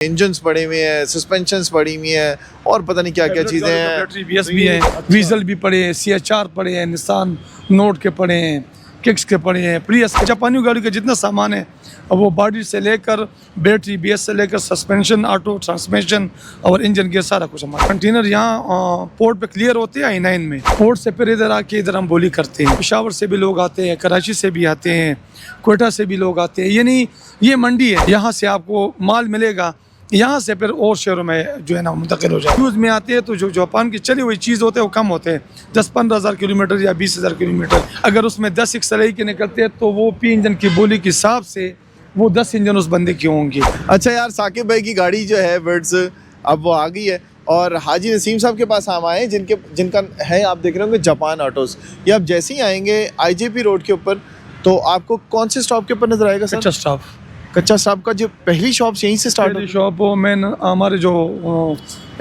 Engines पड़े हुए हैं, सस्पेंशंस पड़ी हुई हैं और पता नहीं क्या क्या चीज़ें हैं। बैटरी बीएस भी है, वीजल भी पड़े हैं, CHR पड़े हैं, निसान नोट के पड़े हैं, किक्स के पड़े हैं, प्रियस के। जापानी गाड़ी का जितना सामान है वो बॉडी से लेकर बैटरी बीएस से लेकर सस्पेंशन, ऑटो ट्रांसमिशन और इंजन गियर सारा कुछ हमारा। कंटेनर यहाँ पोर्ट पे क्लियर होते हैं I9 में। पोर्ट से फिर इधर आके इधर हम बोली करते हैं। पेशावर से भी लोग आते हैं, कराची से भी आते हैं, कोयटा से भी लोग आते हैं। यानी ये मंडी है, यहाँ से आपको माल मिलेगा, यहाँ से फिर और शहरों में जो है ना मुंतकिल हो जाए। यूज़ में आते हैं तो जो जापान की चली हुई चीज़ होते हैं वो कम होते हैं, 10-15 हज़ार किलोमीटर या 20,000 किलोमीटर। अगर उसमें 10 XLI के निकलते हैं तो वो P इंजन की बोली के हिसाब से वो 10 इंजन उस बंदे की होंगी। अच्छा यार, साकिब भाई की गाड़ी जो है वर्ड्स अब वो आ गई है और हाजी नसीम साहब के पास हम आए जिनका है, आप देख रहे होंगे जापान ऑटोज़। ये आप जैसे ही आएंगे IJP रोड के ऊपर तो आपको कौन से स्टॉप के ऊपर नजर आएगा सर? कच्चा स्टाफ। कच्चा स्टॉप का जो पहली शॉप यहीं से स्टार्ट पहली शॉप मेन हमारे जो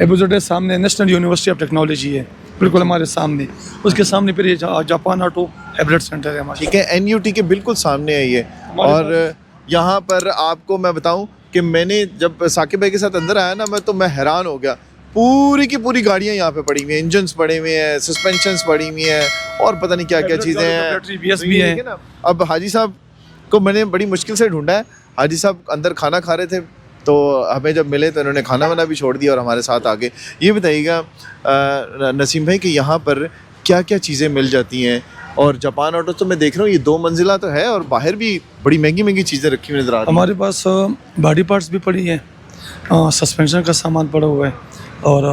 एबुजट सामने नेशनल यूनिवर्सिटी ऑफ टेक्नोलॉजी है, बिल्कुल हमारे सामने। उसके सामने फिर ये जापान ऑटो हाइब्रिड सेंटर है हमारा। ठीक है, NUT के बिल्कुल सामने है ये। और यहाँ पर आपको मैं बताऊं कि मैंने जब साकिब भाई के साथ अंदर आया ना, मैं हैरान हो गया। पूरी की पूरी गाड़ियाँ यहाँ पे पड़ी हुई हैं, इंजन्स पड़े हुए हैं, सस्पेंशंस पड़ी हुई हैं और पता नहीं क्या क्या चीज़ें हैं। बैटरी बीएस भी है। अब हाजी साहब को मैंने बड़ी मुश्किल से ढूंढा है। हाजी साहब अंदर खाना खा रहे थे तो हमें जब मिले तो इन्होंने खाना वाना भी छोड़ दिया और हमारे साथ आ गए। ये बताइएगा नसीम भाई कि यहाँ पर क्या क्या चीज़ें मिल जाती हैं? और जापान ऑटो तो मैं देख रहा हूँ ये 2 मंजिला तो है और बाहर भी बड़ी महंगी महंगी चीज़ें रखी हुई नजर आ रही हैं। हमारे पास बॉडी पार्ट्स भी पड़ी हैं, सस्पेंशन का सामान पड़ा हुआ है और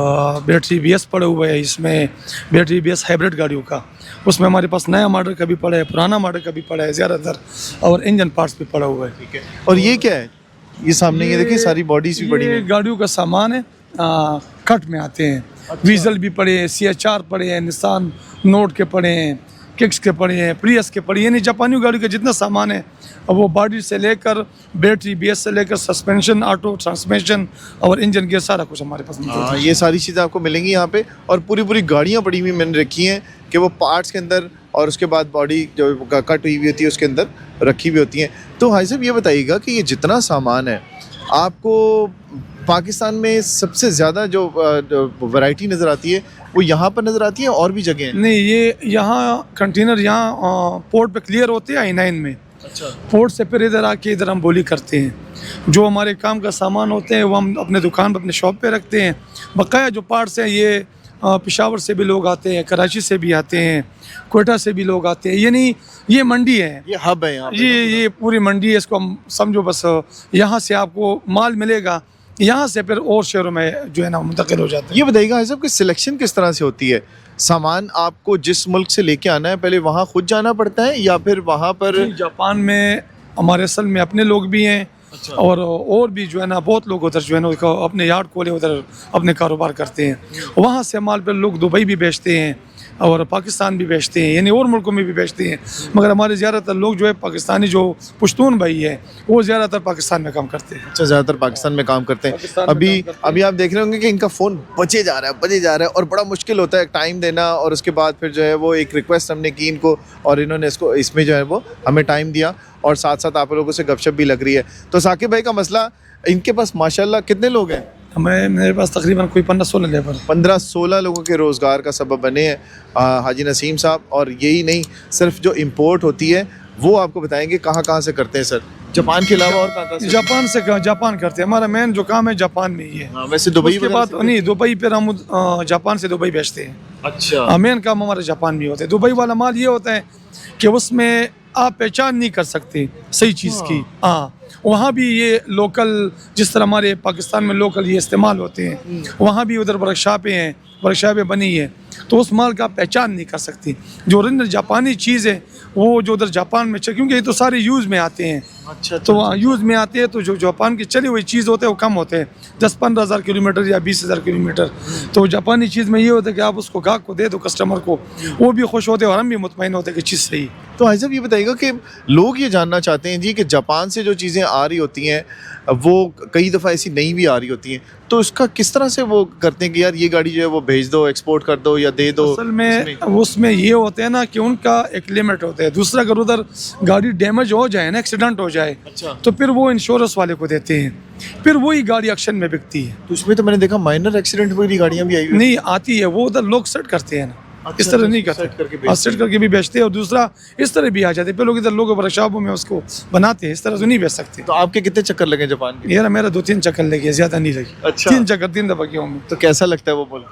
बैटरी बीएस पड़ा हुआ है। इसमें बैटरी बीएस हाइब्रिड गाड़ियों का, उसमें हमारे पास नया मॉडल का भी पड़ा है, पुराना मॉडल का भी पड़ा है ज़्यादातर, और इंजन पार्ट्स भी पड़ा हुआ है। ठीक है। और ये क्या है? ये सामने ये देखिए सारी बॉडीज भी पड़ी ये हैं। गाड़ियों का सामान है, कट में आते हैं। वीजल भी पड़े हैं, CHR पड़े हैं, निसान नोट के पड़े हैं, किक्स के पड़े हैं, प्रियस के पड़े हैं। यानी जापानी गाड़ी का जितना सामान है वो बॉडी से लेकर बैटरी बीएस से लेकर सस्पेंशन, ऑटो ट्रांसमिशन और इंजन गियर सारा कुछ हमारे पास मिलता है। ये सारी चीज़ें आपको मिलेंगी यहाँ पे। और पूरी पूरी गाड़ियाँ पड़ी हुई मैंने रखी हैं कि वो पार्ट्स के अंदर और उसके बाद बॉडी जो कट हुई हुई होती है उसके अंदर रखी हुई होती हैं। तो भाई साहब ये बताइएगा कि ये जितना सामान है आपको पाकिस्तान में सबसे ज़्यादा जो वैरायटी नज़र आती है वो यहाँ पर नज़र आती है और भी जगह हैं? नहीं, ये यहाँ कंटेनर यहाँ पोर्ट पे क्लियर होते हैं I9 में। अच्छा। पोर्ट से फिर इधर आके इधर हम बोली करते हैं। जो हमारे काम का सामान होते हैं वो हम अपने दुकान पर, अपने शॉप पे रखते हैं। बकाया जो पार्ट्स हैं ये पेशावर से भी लोग आते हैं, कराची से भी आते हैं, कोयटा से भी लोग आते हैं। यानी ये मंडी है, ये हब है यहाँ पे। ये पूरी मंडी है। इसको हम समझो बस यहाँ से आपको माल मिलेगा, यहाँ से फिर और शहरों में जो है ना मुंतकिल हो जाता है। ये बताइएगा भाई साहब कि सिलेक्शन किस तरह से होती है? सामान आपको जिस मुल्क से लेके आना है पहले वहाँ खुद जाना पड़ता है या फिर वहाँ पर? जापान में हमारे असल में अपने लोग भी हैं। अच्छा। और भी जो है ना बहुत लोग उधर जो है ना अपने यार्ड खोले, उधर अपने कारोबार करते हैं। वहाँ से माल पर लोग दुबई भी बेचते हैं और पाकिस्तान भी बेचते हैं, यानी और मुल्कों में भी बेचते हैं। मगर हमारे ज़्यादातर लोग जो है पाकिस्तानी, जो पश्तून भाई है, वो ज़्यादातर पाकिस्तान में काम करते हैं। अच्छा, ज़्यादातर पाकिस्तान में काम करते हैं। पाकिस्तान में अभी काम करते अभी आप देख रहे होंगे कि इनका फ़ोन बजे जा रहा है और बड़ा मुश्किल होता है टाइम देना। और उसके बाद फिर जो है वो एक रिक्वेस्ट हमने की इनको और इन्होंने इसमें जो है वो हमें टाइम दिया और साथ साथ आप लोगों से गपशप भी लग रही है। तो साकिब भाई का मसला, इनके पास माशाल्लाह कितने लोग हैं? मेरे पास तकरीबन कोई 15-16 लेबर, 15-16 लोगों के रोज़गार का सबब बने हैं हाजी नसीम साहब। और यही नहीं, सिर्फ जो इम्पोर्ट होती है वो आपको बताएंगे कहाँ कहाँ से करते हैं सर, जापान के अलावा और कहाँ से? जापान करते हैं। हमारा मेन जो काम है जापान में ही है। हाँ, वैसे दुबई उसके बाद नहीं, दुबई फिर हम जापान से दुबई बेचते हैं। अच्छा। मेन काम हमारे जापान में होता है। दुबई वाला माल ये होता है कि उसमें आप पहचान नहीं कर सकते सही चीज़ की। हाँ, वहाँ भी ये लोकल, जिस तरह हमारे पाकिस्तान में लोकल ये इस्तेमाल होते हैं, वहाँ भी उधर वर्कशॉपें हैं, वर्कशॉपें बनी है, तो उस माल का आप पहचान नहीं कर सकती। जो ओरिजिनल जापानी चीज़ है वो जो उधर जापान में, क्योंकि ये तो सारे यूज़ में आते हैं। अच्छा। तो वहाँ यूज़ में आते हैं तो जो जापान की चली हुई चीज़ होते हैं वो कम होते हैं, 10-15 हज़ार किलोमीटर या 20,000 किलोमीटर। तो जापानी चीज़ में ये होता है कि आप उसको गाहक को दे दो, कस्टमर को, वो भी खुश होते हैं और हम भी मुतमईन होते हैं कि चीज़ सही। तो भाई साहब ये बताइएगा कि लोग ये जानना चाहते हैं जी कि जापान से जो चीज़ें आ रही होती हैं वो कई दफ़ा ऐसी नहीं भी आ रही होती हैं, तो उसका किस तरह से वो करते हैं कि यार ये गाड़ी जो है वो भेज दो, एक्सपोर्ट कर दो या दे दो? असल में उसमें ये होते हैं ना कि उनका एक लिमिट होता है। दूसरा अगर उधर गाड़ी डैमेज हो जाए ना, एक्सीडेंट हो जाए, अच्छा, तो फिर वो इंश्योरेंस वाले को देते हैं, फिर वही गाड़ी एक्शन में बिकती है। तो उसमें तो मैंने देखा माइनर एक्सीडेंट वाली गाड़ियाँ भी आई हुई नहीं आती है, वो उधर लोग सेट करते हैं ना, अच्छा, इस तरह अच्छा, नहीं सेट करते, करके हाँ, सेट बेचते करके भी बेचते हैं। और दूसरा इस तरह भी आ जाते हैं, फिर लोग इधर लोग वर्कशॉपों में उसको बनाते हैं, इस तरह से नहीं बेच सकते। तो आपके कितने चक्कर लगे जापान के? यार मेरा 2-3 चक्कर लगे, ज्यादा नहीं लगी। अच्छा। 3 चक्कर 3 दफा किया हूँ मैं। तो कैसा लगता है वो बोल?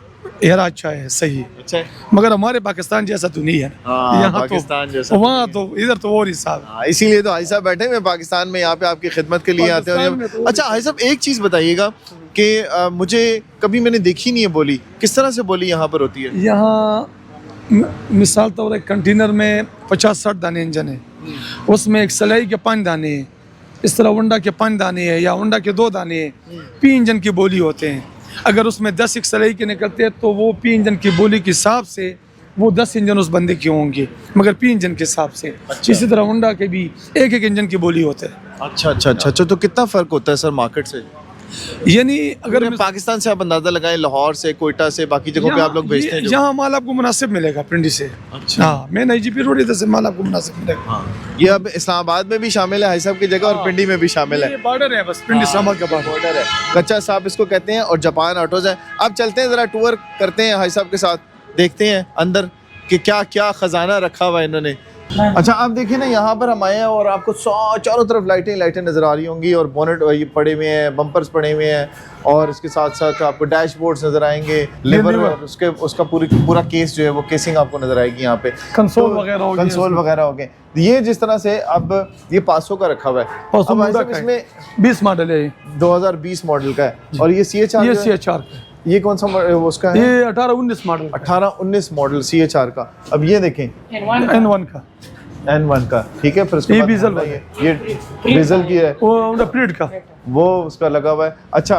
यार अच्छा है, सही है, अच्छा है। मगर हमारे पाकिस्तान जैसा तो नहीं है हाँ, यहाँ पाकिस्तान तो, जैसा वहाँ तो इधर तो और हिसाब है। हाँ, इसीलिए तो हाई साहब बैठे हुए पाकिस्तान में, यहाँ पे आपकी खिदमत के लिए आते हैं। पाकिस्तान में तो- अच्छा हाई साहब, एक चीज़ बताइएगा कि मुझे कभी मैंने देखी नहीं है बोली, किस तरह से बोली यहाँ पर होती है? यहाँ मिसाल तौर एक कंटेनर में 50-60 दाने इंजन है, उसमें एक सलाई के 5 दाने हैं, इस तरह होंडा के 5 दाने हैं या होंडा के 2 दाने हैं, पी इंजन की बोली होते हैं। अगर उसमें 10 एक सलाई के निकलते हैं तो वो पी इंजन की बोली के हिसाब से वो 10 इंजन उस बंदे के होंगे, मगर पी इंजन के हिसाब से। अच्छा। इसी तरह होंडा के भी एक इंजन की बोली होता है। अच्छा अच्छा अच्छा अच्छा, तो कितना फ़र्क होता है सर मार्केट से? यानी अगर अगर पाकिस्तान से आप अंदाज़ा लगाएं, लाहौर से, कोयटा से, बाकी जगहों पे आप लोग भेजते हैं जो? यहाँ माल आपको मुनासिब मिलेगा पिंडी से। अच्छा। हाँ, मैं IGP रोड इधर से माल आपको मुनासिब मिलेगा। हाँ, ये अब इस्लामाबाद में भी शामिल है हाई साहब की जगह, और पिंडी में भी शामिल है। ये बॉर्डर है, बस पिंडी इस्लामाबाद का बॉर्डर। बॉर्डर है, कच्चा साहब इसको कहते हैं, और जापान ऑटोज है। अब चलते हैं ज़रा टूर करते हैं हाई साहब के साथ, देखते हैं अंदर कि क्या क्या ख़जाना रखा हुआ है इन्होंने। अच्छा आप देखिए ना, यहाँ पर हम आए हैं और आपको चारों तरफ लाइटें नज़र आ रही होंगी, और बोनेट ये पड़े हुए हैं, बम्पर्स पड़े हुए हैं, और इसके साथ साथ आपको डैशबोर्ड्स नज़र आएंगे, लेबर और उसका पूरा केस जो है वो केसिंग आपको नज़र आएगी यहाँ पे, कंसोल वगैरह हो गए, कंसोल वगैरह हो गए। ये जिस तरह से अब ये 500 का रखा हुआ है, अब भाई साहब इसमें 20 मॉडल है, 2020 मॉडल का है, और ये CHR ये CHR का, ये कौन सा उसका है? ये 18-19 मॉडल, 18-19 मॉडल CHR का। अब ये देखें N1 का, N1 का, ठीक है। फिर उसके ये बाद डीजल ये डीजल की है, वो प्रीड का, वो उसका लगा हुआ है। अच्छा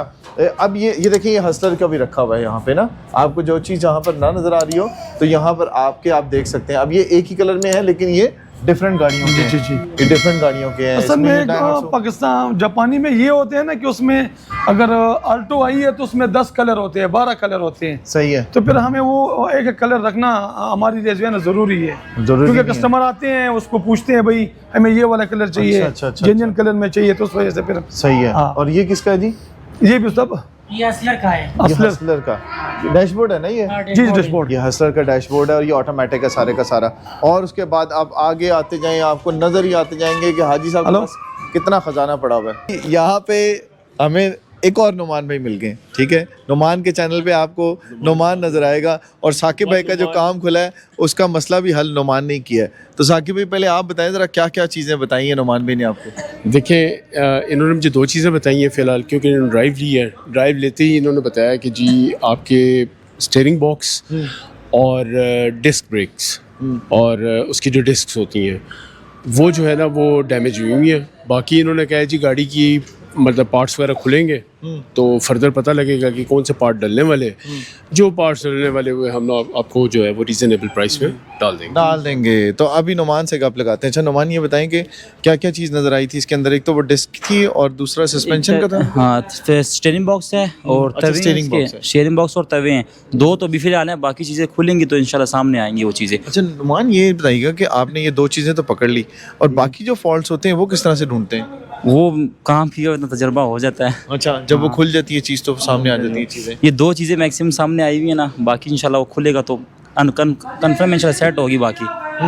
अब ये देखिए, ये हसलर का भी रखा हुआ है यहाँ पे ना। आपको जो चीज़ यहाँ पर ना नज़र आ रही हो तो यहाँ पर आप देख सकते हैं। अब ये एक ही कलर में है, लेकिन ये डिफरेंट गाड़ियों के हैं। जी। ये डिफरेंट गाड़ियों के हैं। असल इसमें ये में डायनासोर- पाकिस्तान जापानी में ये होते हैं ना कि उसमें अगर अल्टो आई है तो उसमें 10 कलर होते हैं, 12 कलर होते हैं, सही है, तो फिर हमें वो एक कलर रखना हमारी लिए जो है ना ज़रूरी है, जरूरी क्योंकि नहीं है। कस्टमर आते हैं उसको पूछते हैं भाई हमें ये वाला कलर चाहिए, अच्छा, जेन्युइन कलर में चाहिए, तो उस वजह से फिर सही है। हाँ। और ये किसका है जी? ये भी सब ये असलर का है। ये असलर, हसलर का डैशबोर्ड है ना ये? जी डैशबोर्ड, ये हसलर का डैशबोर्ड है, और ये ऑटोमेटिक है सारे का सारा। और उसके बाद आप आगे आते जाएं, आपको नजर ही आते जाएंगे कि हाजी साहब के हेलो। पास कितना खजाना पड़ा हुआ है। यहाँ पे हमें एक और नुमान भाई मिल गए, ठीक है। नुमान के चैनल पे आपको नुमान नजर आएगा, और साकिब भाई का जो काम खुला है उसका मसला भी हल नुमान ने किया है। तो साकिब भाई पहले आप बताएं ज़रा क्या क्या चीज़ें बताई हैं नुमान भाई ने आपको? देखिए इन्होंने मुझे 2 चीज़ें बताई हैं फ़िलहाल, क्योंकि इन्होंने ड्राइव ली है। ड्राइव लेते ही इन्होंने बताया कि जी आपके स्टीयरिंग बॉक्स और डिस्क ब्रेक्स और उसकी जो डिस्क्स होती हैं वो जो है ना वो डैमेज हुई हैं। बाकी इन्होंने कहा है जी गाड़ी की मतलब पार्ट्स वगैरह खुलेंगे तो फर्दर पता लगेगा कि कौन से पार्ट डलने वाले, जो पार्ट्स डलने वाले हुए हम आपको जो है वो रीज़नेबल प्राइस में डाल देंगे। तो अभी नुमान से गप लगाते हैं। अच्छा नुमान ये बताएं कि क्या क्या चीज़ नज़र आई थी इसके अंदर? एक तो वो डिस्क थी, और दूसरा सस्पेंशन का था। हाँ, स्टीयरिंग बॉक्स है और अच्छा, तवे स्टीयरिंग बॉक्स है। स्टीयरिंग बॉक्स और तवे हैं, 2 तो भी फिलहाल हैं, बाकी चीज़ें खुलेंगी तो इंशाल्लाह सामने आएंगी वो चीज़ें। अच्छा नुमान ये बताइएगा कि आपने ये 2 चीज़ें तो पकड़ ली, और बाकी जो फॉल्ट्स होते हैं वो किस तरह से ढूंढते हैं? वो काम किया इतना तजर्बा हो जाता है। अच्छा, जब वो खुल जाती है चीज़ तो सामने आ जाती है चीज़ें। ये 2 चीज़ें मैक्सिमम सामने आई हुई है ना, बाकी इंशाल्लाह वो खुलेगा तो कन्फर्म इंशाल्लाह सेट होगी बाकी,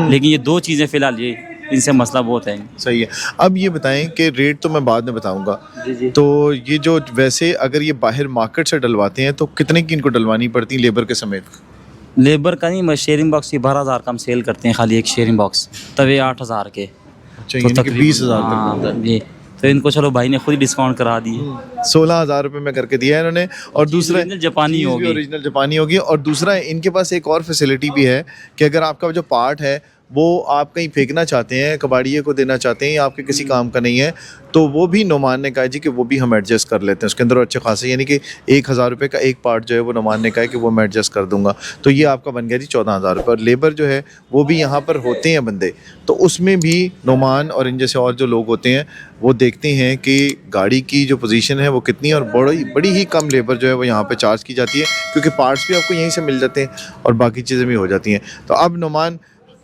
लेकिन ये 2 चीज़ें फिलहाल ये इनसे मसला बहुत है। सही है। अब ये बताएं कि रेट तो मैं बाद में बताऊंगा, जी। तो ये जो वैसे अगर ये बाहर मार्केट से डलवाते हैं तो कितने की इनको डलवानी पड़ती है लेबर के समेत? लेबर का नहीं, शेयरिंग बॉक्स की 12,000 का हम सेल करते हैं, खाली एक शेयरिंग बॉक्स, तवे 8,000 के। अच्छा, यानी कि 20,000 तक हाँ, होता है। जी, तो इनको चलो भाई ने खुद ही डिस्काउंट करा दिए। 16,000 रुपये में करके दिया है इन्होंने। और दूसरा ओरिजिनल जापानी चीज़ भी होगी। ओरिजिनल जापानी होगी। और दूसरा इनके पास एक और फैसिलिटी भी है कि अगर आपका जो पार्ट है वो आप कहीं फेंकना चाहते हैं, कबाड़िए को देना चाहते हैं या आपके किसी काम का नहीं है, तो वो भी नुमान ने कहा जी कि वो भी हम एडजस्ट कर लेते हैं उसके अंदर अच्छे खासे, यानी कि 1,000 रुपये का एक पार्ट जो है वो नुमान ने कहा है कि वो मैं एडजस्ट कर दूंगा। तो ये आपका बन गया जी 14,000 रुपये। और लेबर जो है वो भी यहाँ पर होते हैं बंदे, तो उसमें भी नुमान और इन जैसे और जो लोग होते हैं वो देखते हैं कि गाड़ी की जो पोजीशन है वो कितनी है, और बड़ी ही कम लेबर जो है वो यहाँ पे चार्ज की जाती है, क्योंकि पार्ट्स भी आपको यहीं से मिल जाते हैं और बाकी चीज़ें भी हो जाती हैं। तो अब नुमान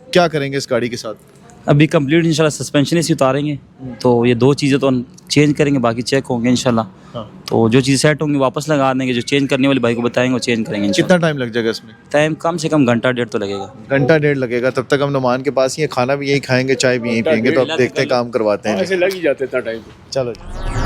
क्या करेंगे इस गाड़ी के साथ? अभी कंप्लीट इंशाल्लाह सस्पेंशन इसी उतारेंगे, तो ये 2 चीज़ें तो चेंज करेंगे, बाकी चेक होंगे इंशाल्लाह। तो जो चीज़ सेट होंगी वापस लगा देंगे, जो चेंज करने वाले भाई को बताएंगे वो चेंज करेंगे इंशाल्लाह। कितना टाइम लग जाएगा इसमें? टाइम कम से कम घंटा डेढ़ तो लगेगा। घंटा डेढ़ लगेगा। तब तक हम नुमान के पास ही हैं, खाना भी यहीं खाएंगे, चाय भी यहीं पियेंगे। तो अब देखते हैं, काम करवाते हैं। ऐसे लग ही जाते इतना टाइम। चलो जी।